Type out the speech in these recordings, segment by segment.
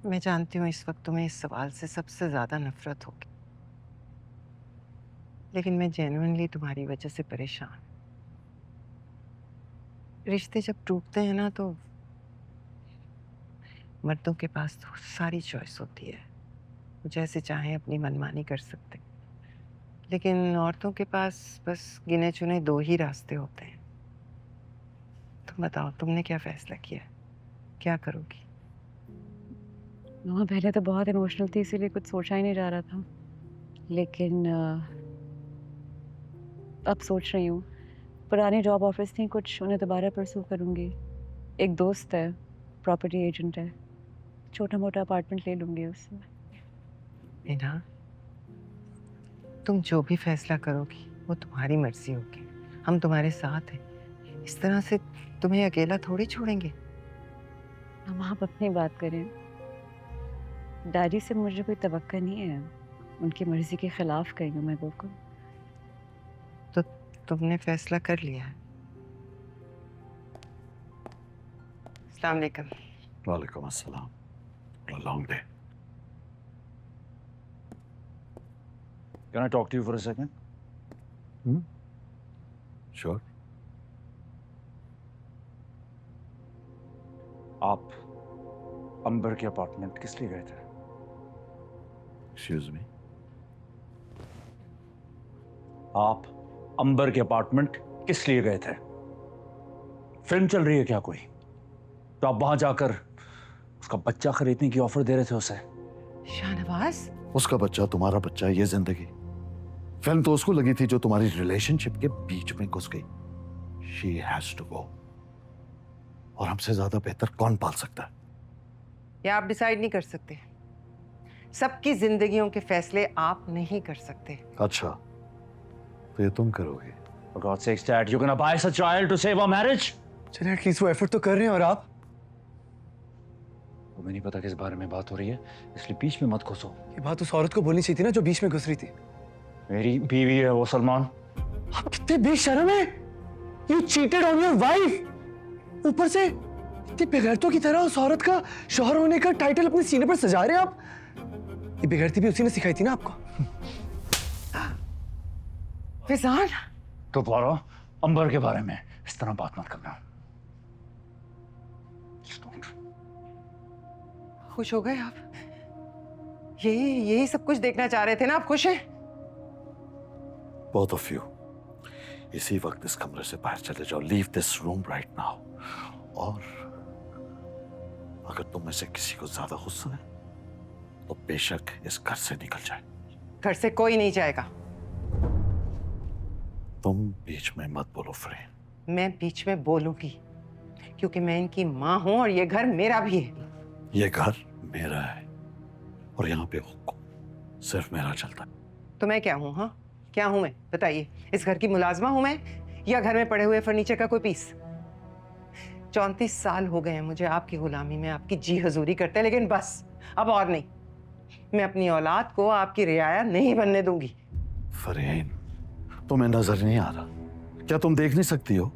मैं जानती हूँ इस वक्त तुम्हें इस सवाल से सबसे ज्यादा नफरत होगी, लेकिन मैं जेन्युइनली तुम्हारी वजह से परेशान हूँ। रिश्ते जब टूटते हैं ना तो मर्दों के पास तो सारी चॉइस होती है, वो जैसे चाहे अपनी मनमानी कर सकते, लेकिन औरतों के पास बस गिने चुने दो ही रास्ते होते हैं। तुम बताओ, तुमने क्या फैसला किया, क्या करोगी? मामा पहले तो बहुत इमोशनल थी, इसीलिए कुछ सोचा ही नहीं जा रहा था। लेकिन अब सोच रही हूँ, पुरानी जॉब ऑफर्स थी कुछ, उन्हें दोबारा परस्यू करूँगी। एक दोस्त है, प्रॉपर्टी एजेंट है, छोटा मोटा अपार्टमेंट ले लूँगी उससे। मीना, तुम जो भी फैसला करोगी वो तुम्हारी मर्जी होगी। हम तुम्हारे साथ हैं। इस तरह से तुम्हें अकेला थोड़ी छोड़ेंगे। मामा आप अपनी बात करें, डैडी से मुझे कोई तवक्का नहीं है, उनकी मर्जी के खिलाफ गई हूँ मैं बिल्कुल। तो तुमने फैसला कर लिया है। अस्सलाम वालेकुम। वालेकुम अस्सलाम। A long day. Can I talk to you for a second? Sure. आप अंबर के अपार्टमेंट किस लिए गए थे? Excuse me. आप अंबर के अपार्टमेंट किस लिए गए थे? फिल्म चल रही है क्या कोई? तो आप वहां जाकर उसका बच्चा खरीदने की ऑफर दे रहे थे उसे। शाहनवाज, उसका बच्चा तुम्हारा बच्चा, ये जिंदगी। फिल्म तो उसको लगी थी जो तुम्हारी रिलेशनशिप के बीच में घुस गई। She has to go. और हमसे ज्यादा बेहतर कौन पाल सकता है? ये आप डिसाइड नहीं कर सकते। सबकी जिंदगियों के फैसले आप नहीं कर सकते। अच्छा, तो ये तुम करोगे? For God's sakes, Dad, you're gonna buy us a child to save our marriage? चलिए एटलीस्ट वो एफर्ट तो कर रहे हैं। और आप? मुझे नहीं पता किस बारे में बात हो रही है, इसलिए बीच में मत घुसो। ये बात उस औरत को बोलनी चाहिए थी ना जो बीच में घुस रही थी। मेरी बीवी है वो, सलमान। आप कितने बेशर्म हैं। You cheated on your wife. ऊपर से इतनी बेगैरतों की तरह उस औरत का शौहर होने का टाइटल अपने सीने पर सजा रहे हैं आप। ये बेगैरती भी उसी ने सिखाई थी ना आपको। फिजान, दोबारा अंबर के बारे में इस तरह बात मत करना। खुश हो गए आप? यही सब कुछ देखना चाह रहे थे ना? आप खुश हैं? Both of you, इसी वक्त इस कमरे से बाहर चले जाओ। Leave this room right now. और अगर तुम में से किसी को ज्यादा गुस्सा है तो बेशक इस घर से निकल जाए। घर से कोई नहीं जाएगा। तुम बीच में मत बोलो फ्रेंड। मैं बीच में बोलूंगी क्योंकि मैं इनकी माँ हूं और ये घर मेरा भी है। ये घर मेरा है और यहाँ पे हुक्म सिर्फ मेरा चलता है। तो मैं क्या हूँ? हाँ, क्या हूँ मैं? बताइए। इस घर की मुलाजमा हूँ मैं, या घर में पड़े हुए फर्नीचर का कोई पीस? 34 साल हो गए हैं मुझे आपकी गुलामी में, आपकी जी हजूरी करते, लेकिन बस अब और नहीं। मैं अपनी औलाद को आपकी रियाया नहीं बनने दूंगी। फरहीन, तुम्हें नजर नहीं आ रहा? क्या तुम देख नहीं सकती हो?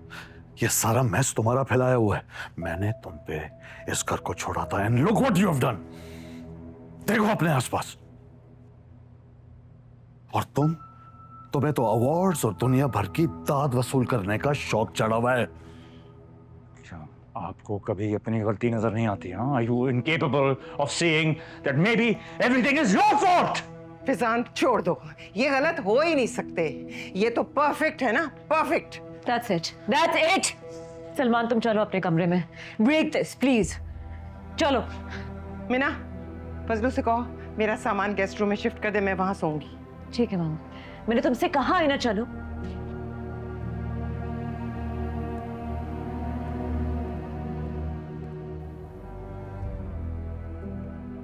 ये सारा मैस तुम्हारा फैलाया हुआ है। मैंने तुम पे इस घर को छोड़ा था and look what you have done. देखो अपने आसपास। और तुम्हें तो अवार्ड्स और दुनिया भर की दाद वसूल करने का शौक चढ़ा हुआ है। अच्छा, आपको कभी अपनी गलती नजर नहीं आती? हाँ, Are you incapable of seeing that maybe everything is your fault? Fizaan, छोड़ दो। ये गलत हो ही नहीं सकते। ये तो परफेक्ट है ना, perfect. That's it. That's it. Salman तुम चलो अपने कमरे में। Break this, please. चलो। मीना, फजलू से कहो मेरा सामान गेस्ट रूम में शिफ्ट कर दे, मैं वहां सोऊंगी। ठीक है मामा, मैंने तुमसे कहा है ना चलो।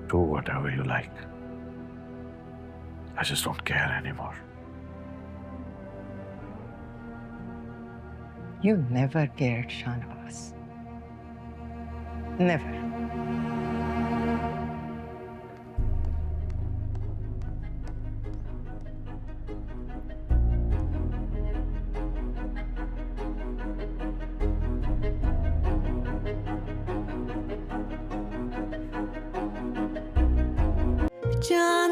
Do whatever you like. I just don't care anymore. You never cared, Shahnawaz. Never. जान